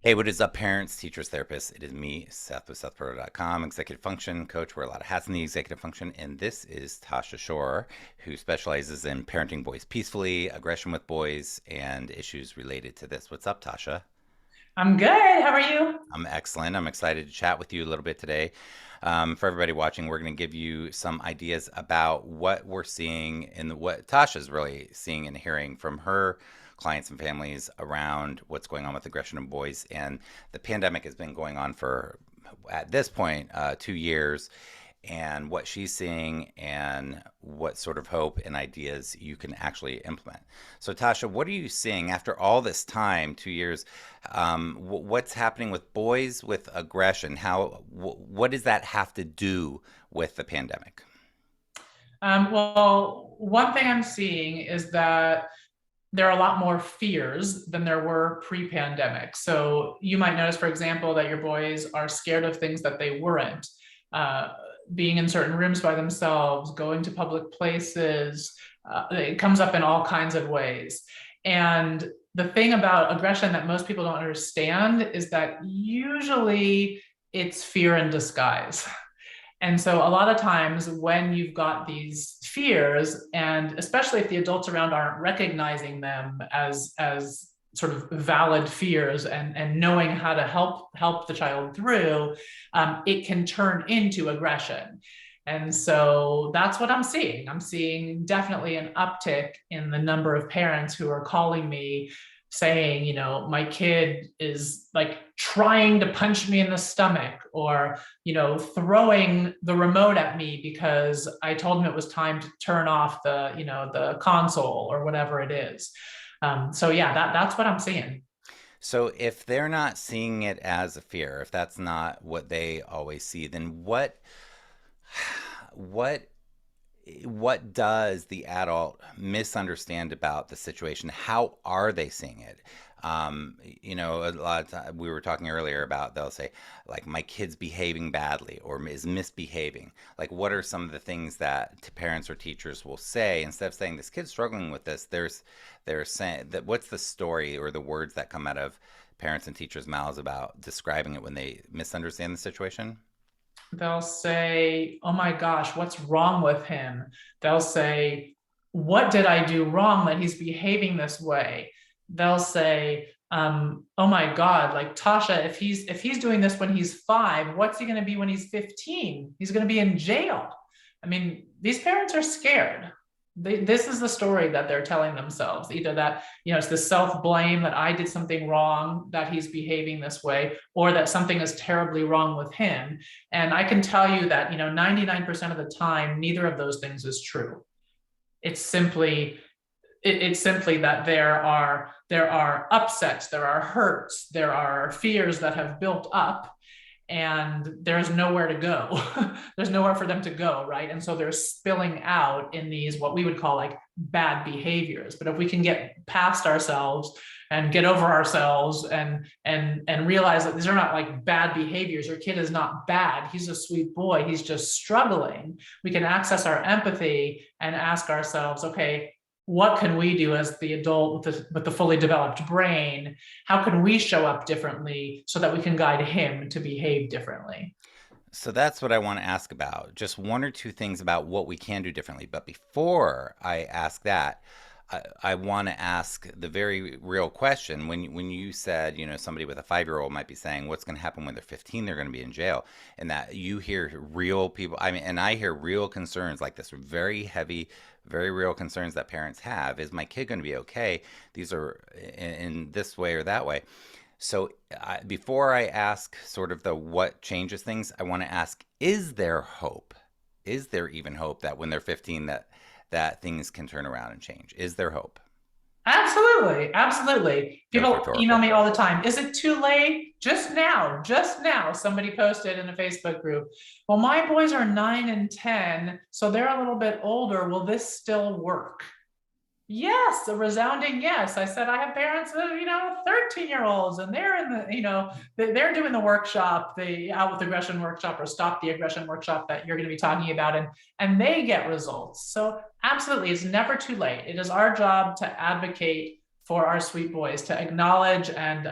Hey, what is up, parents, teachers, therapists? It is me, Seth with SethPerler.com, executive function coach. Wear a lot of hats in the executive function. And this is Tosha Schore, who specializes in parenting boys peacefully, aggression with boys, and issues related to this. What's up, Tasha? I'm good. How are you? I'm excellent. I'm excited to chat with you a little bit today. For everybody watching, we're going to give you some ideas about what we're seeing and what Tasha's really seeing and hearing from her clients and families around what's going on with aggression in boys. And the pandemic has been going on for, at this point, 2 years, and what she's seeing and what sort of hope and ideas you can actually implement. So, Tasha, what are you seeing after all this time, 2 years? What's happening with boys with aggression? What does that have to do with the pandemic? Well, one thing I'm seeing is that there are a lot more fears than there were pre-pandemic. So you might notice, for example, that your boys are scared of things that they weren't. Uh, Being in certain rooms by themselves, going to public places, it comes up in all kinds of ways. And the thing about aggression that most people don't understand is that usually it's fear in disguise. And so a lot of times when you've got these fears, and especially if the adults around aren't recognizing them as sort of valid fears and knowing how to help the child through, it can turn into aggression. And so that's what I'm seeing. I'm seeing definitely an uptick in the number of parents who are calling me saying, my kid is like trying to punch me in the stomach, or, throwing the remote at me because I told him it was time to turn off the console or whatever it is. So yeah, that's what I'm seeing. So, if they're not seeing it as a fear, if that's not what they always see, then what what does the adult misunderstand about the situation? How are they seeing it? A lot of time, we were talking earlier about they'll say, like, my kid's behaving badly or is misbehaving. Like, what are some of the things that parents or teachers will say instead of saying this kid's struggling with this? They're saying that what's the story or the words that come out of parents and teachers' mouths about describing it when they misunderstand the situation? They'll say, "Oh my gosh, what's wrong with him?" They'll say, "What did I do wrong that he's behaving this way?" They'll say, "Oh my God, like Tasha, if he's doing this when he's 5, what's he going to be when he's 15? He's going to be in jail." I mean, these parents are scared. This is the story that they're telling themselves. Either that, it's the self-blame that I did something wrong, that he's behaving this way, or that something is terribly wrong with him. And I can tell you that, 99% of the time, neither of those things is true. It's simply it's simply that there are upsets, there are hurts, there are fears that have built up, and there's nowhere to go. There's nowhere for them to go, right? And so they're spilling out in these what we would call like bad behaviors. But if we can get past ourselves and get over ourselves and realize that these are not like bad behaviors. Your kid is not bad. He's a sweet boy. He's just struggling. We can access our empathy and ask ourselves, okay, what can we do as the adult with the fully developed brain? How can we show up differently so that we can guide him to behave differently? So that's what I want to ask about. Just one or two things about what we can do differently. But before I ask that, I want to ask the very real question. When you said, somebody with a 5-year-old might be saying, what's going to happen when they're 15? They're going to be in jail. And that you hear real people, I mean, and I hear real concerns like this, very heavy, very real concerns that parents have. Is my kid going to be okay? These are in this way or that way. So before I ask sort of the what changes things, I want to ask: is there hope? Is there even hope that when they're 15 that things can turn around and change? Is there hope? Absolutely. Absolutely. That was People email rhetorical. me all the time. Is it too late? Just now, somebody posted in a Facebook group. Well, my boys are 9 and 10, so they're a little bit older. Will this still work? Yes, a resounding yes. I said, I have parents of, 13-year-olds, and they're in the, they're doing the workshop, the out with aggression workshop or stop the aggression workshop that you're going to be talking about, and they get results. So absolutely, it's never too late. It is our job to advocate for our sweet boys, to acknowledge and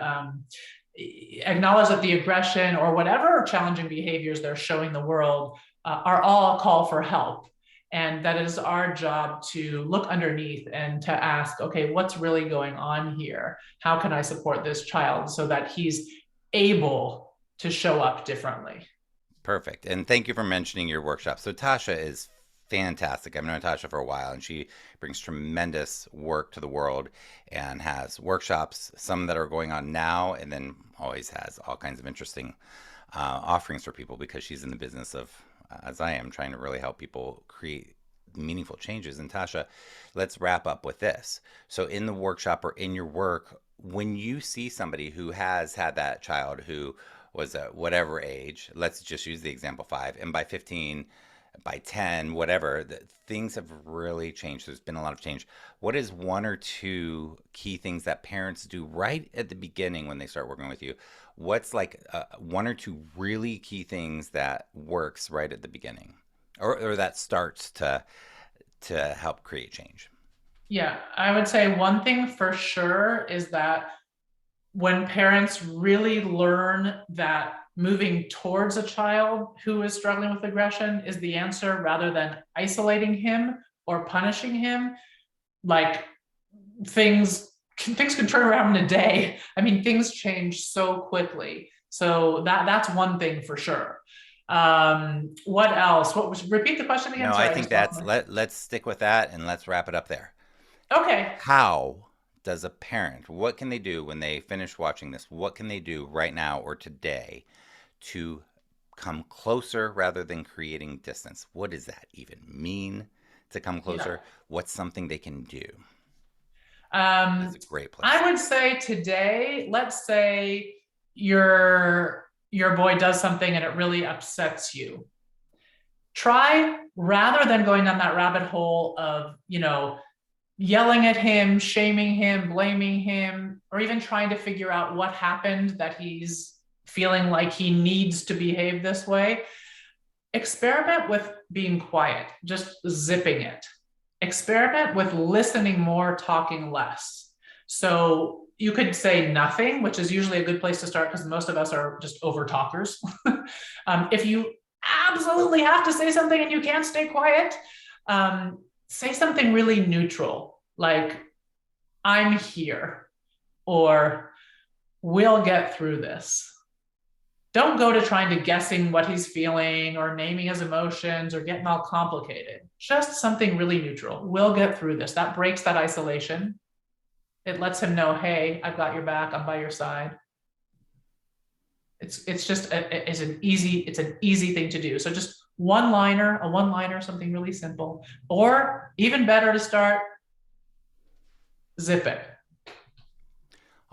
acknowledge that the aggression or whatever challenging behaviors they're showing the world are all a call for help. And that it is our job to look underneath and to ask, okay, what's really going on here? How can I support this child so that he's able to show up differently? Perfect. And thank you for mentioning your workshop. So Tasha is fantastic. I've known Tasha for a while, and she brings tremendous work to the world and has workshops, some that are going on now, and then always has all kinds of interesting offerings for people because she's in the business of, as I am, trying to really help people create meaningful changes. And Tasha, let's wrap up with this. So, in the workshop or in your work, when you see somebody who has had that child who was at whatever age, let's just use the example 5, and by 15, by 10, whatever, things have really changed. There's been a lot of change. What is one or two key things that parents do right at the beginning when they start working with you? What's like one or two really key things that works right at the beginning, or that starts to help create change? Yeah, I would say one thing for sure is that when parents really learn that moving towards a child who is struggling with aggression is the answer rather than isolating him or punishing him, like things can turn around in a day. I mean, things change so quickly. So that's one thing for sure. What else? What was repeat the question again? No, I Sorry, I think just lost that's my. let's stick with that and let's wrap it up there. Okay. How does a parent, what can they do when they finish watching this? What can they do right now or today to come closer rather than creating distance? What does that even mean to come Yeah. closer? What's something they can do? That's Um, a great place. I would say today, let's say your boy does something and it really upsets you. Try rather than going down that rabbit hole of, yelling at him, shaming him, blaming him, or even trying to figure out what happened that he's feeling like he needs to behave this way. Experiment with being quiet, just zipping it. Experiment with listening more, talking less. So you could say nothing, which is usually a good place to start because most of us are just over talkers. If you absolutely have to say something and you can't stay quiet, say something really neutral, like, I'm here, or we'll get through this. Don't go to trying to guessing what he's feeling or naming his emotions or getting all complicated. Just something really neutral. We'll get through this. That breaks that isolation. It lets him know, hey, I've got your back. I'm by your side. It's just it's an easy thing to do. So just a one liner, something really simple, or even better to start, zip it.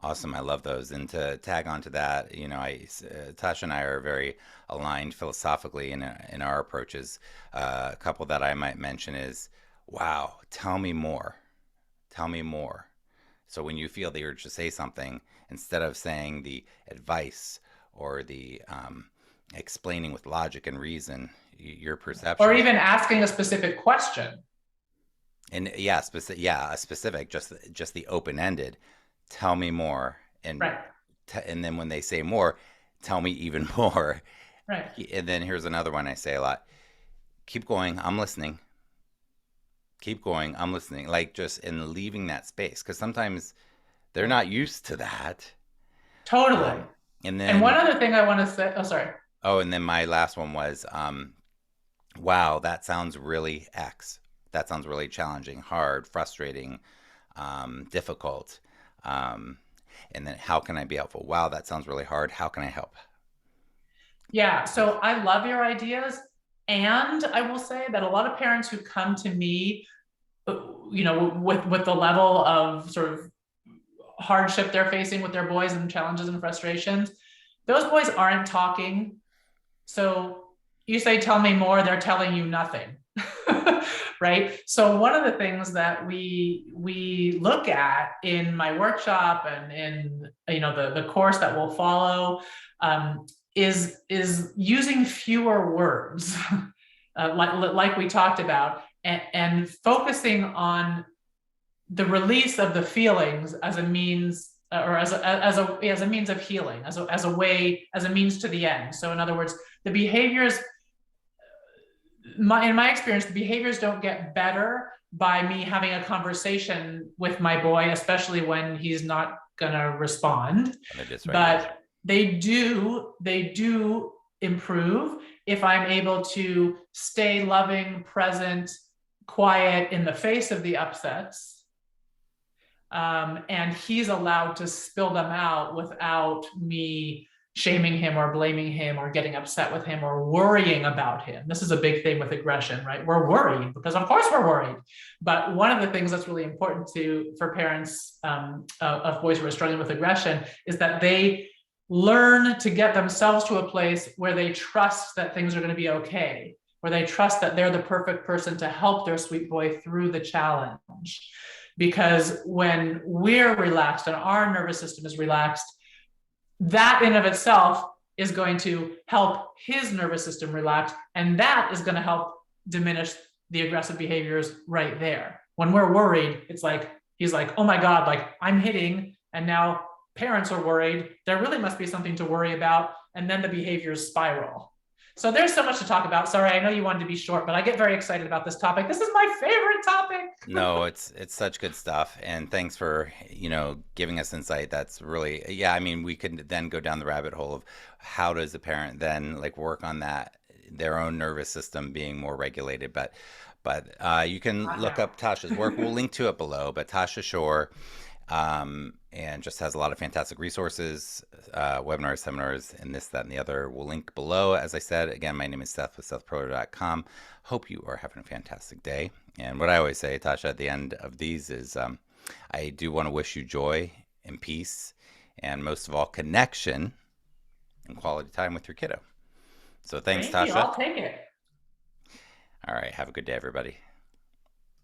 Awesome. I love those. And to tag on to that, Tasha and I are very aligned philosophically in our approaches. A couple that I might mention is, wow, tell me more. Tell me more. So when you feel the urge to say something, instead of saying the advice or the explaining with logic and reason your Or perception, even asking a specific question. and yeah, a specific, just the open ended. Tell me more, and Right, and then when they say more, tell me even more. right. And then here's another one I say a lot: keep going, I'm listening. Keep going, I'm listening. Like just in leaving that space, because sometimes they're not used to that. Totally. Um, and And one then other thing I want to say, oh, sorry. and then my last one was, wow, that sounds really X. That sounds really challenging, hard, frustrating, difficult. Um, and then how can I be helpful? Wow, that sounds really hard. How can I help? Yeah, so I love your ideas. And I will say that a lot of parents who come to me, with the level of sort of hardship they're facing with their boys and challenges and frustrations, those boys aren't talking. So you say, tell me more, they're telling you nothing. Right. So one of the things that we look at in my workshop and in the course that will follow, um, is using fewer words, like we talked about, and focusing on the release of the feelings as a means or as a means of healing, as a way, as a means to the end. So in other words, the behaviors, in my experience, the behaviors don't get better by me having a conversation with my boy, especially when he's not gonna respond. And they're dysregulated. But they do improve if I'm able to stay loving, present, quiet in the face of the upsets. And he's allowed to spill them out without me shaming him or blaming him or getting upset with him or worrying about him. This is a big thing with aggression, right? We're worried because, of course, we're worried. But one of the things that's really important for parents of boys who are struggling with aggression is that they learn to get themselves to a place where they trust that things are going to be okay, where they trust that they're the perfect person to help their sweet boy through the challenge. Because when we're relaxed and our nervous system is relaxed, that in of itself is going to help his nervous system relax, and that is going to help diminish the aggressive behaviors right there. When we're worried, it's like he's like, oh my god, like I'm hitting, and now parents are worried, there really must be something to worry about, and then the behaviors spiral. So there's so much to talk about. Sorry, I know you wanted to be short, but I get very excited about this topic. This is my favorite topic. No, it's such good stuff, and thanks for giving us insight. That's really, yeah. I mean, we could then go down the rabbit hole of how does a parent then like work on that their own nervous system being more regulated. But you can Not look now. up Tasha's work. We'll link to it below. But Tasha Schore, and just has a lot of fantastic resources, webinars, seminars, and this, that, and the other. We'll link below. As I said, again, my name is Seth with SethProto.com. Hope you are having a fantastic day. And what I always say, Tasha, at the end of these is I do want to wish you joy and peace, and most of all, connection and quality time with your kiddo. So thanks, Thank you. Tasha. I'll take it. All right. Have a good day, everybody.